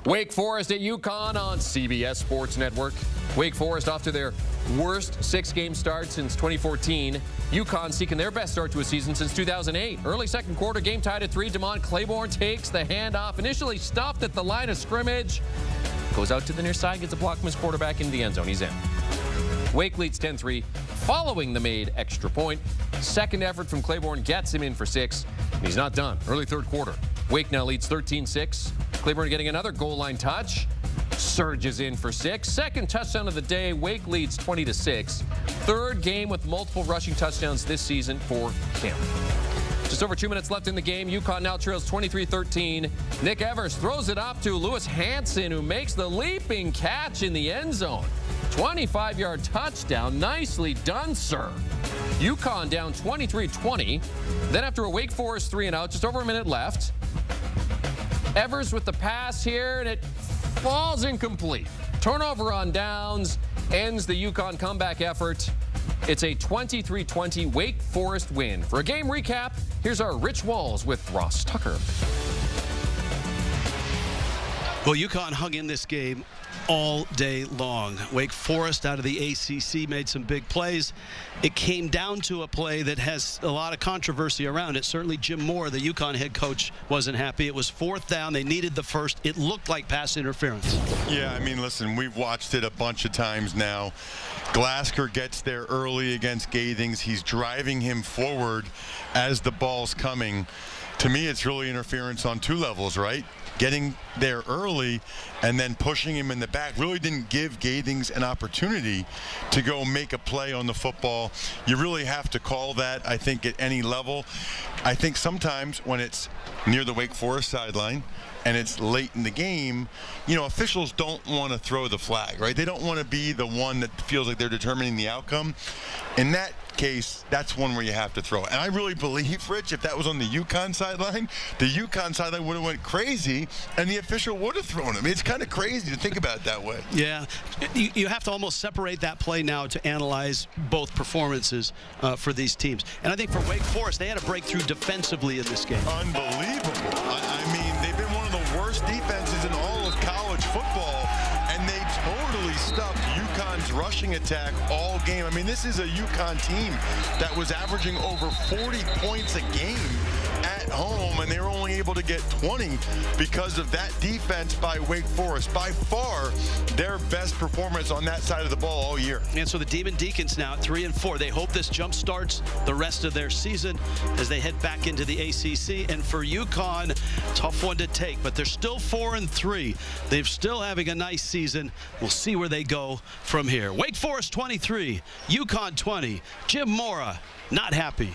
Wake Forest at UConn on CBS Sports Network. Wake Forest off to their worst 6-game start since 2014. UConn seeking their best start to a season since 2008. Early second quarter, game tied at 3. DeMond Claiborne takes the handoff. Initially stopped at the line of scrimmage. Goes out to the near side, gets a block from his quarterback into the end zone. He's in. Wake leads 10-3 following the made extra point. Second effort from Claiborne gets him in for 6. And he's not done. Early third quarter. Wake now leads 13-6. Claiborne getting another goal line touch. Surges in for 6. Second touchdown of the day. Wake leads 20-6. Third game with multiple rushing touchdowns this season for Cam. Just over 2 minutes left in the game. UConn now trails 23-13. Nick Evers throws it up to Lewis Hansen, who makes the leaping catch in the end zone. 25-yard touchdown. Nicely done, sir. UConn down 23-20. Then after a Wake Forest 3-and-out, just over a minute left. Evers with the pass here, and it falls incomplete. Turnover on downs ends the UConn comeback effort. It's a 23-20 Wake Forest win. For a game recap, here's our Rich Walls with Ross Tucker. Well, UConn hung in this game all day long. Wake Forest out of the ACC made some big plays. It came down to a play that has a lot of controversy around it. Certainly Jim Moore, the UConn head coach, wasn't happy. It was 4th down. They needed the first. It looked like pass interference. Yeah, I mean, listen, we've watched it a bunch of times now. Glasker gets there early against Gathings. He's driving him forward as the ball's coming. To me, it's really interference on 2 levels, right? Getting there early and then pushing him in the back really didn't give Gathings an opportunity to go make a play on the football. You really have to call that, I think, at any level. I think sometimes when it's near the Wake Forest sideline and it's late in the game, you know, officials don't want to throw the flag, right? They don't want to be the one that feels like they're determining the outcome. In that case, that's one where you have to throw it. And I really believe, Rich, if that was on the UConn sideline, the UConn sideline would have went crazy and the official would have thrown him. It's kind of crazy to think about it that way. Yeah, you have to almost separate that play now to analyze both performances for these teams. And I think for Wake Forest, they had a breakthrough defensively in this game. Unbelievable. I mean, they've been one of the worst defenses in all of college football, and they totally stuffed UConn's rushing attack all game. I mean, this is a UConn team that was averaging over 40 points a game at home, and they were only able to get 20 because of that defense by Wake Forest. By far, their best performance on that side of the ball all year. And so the Demon Deacons now at 3-4. They hope this jump starts the rest of their season as they head back into the ACC. And for UConn, tough one to take, but they're still 4-3. They're still having a nice season. We'll see where they go from here. Wake Forest 23, UConn 20. Jim Mora not happy.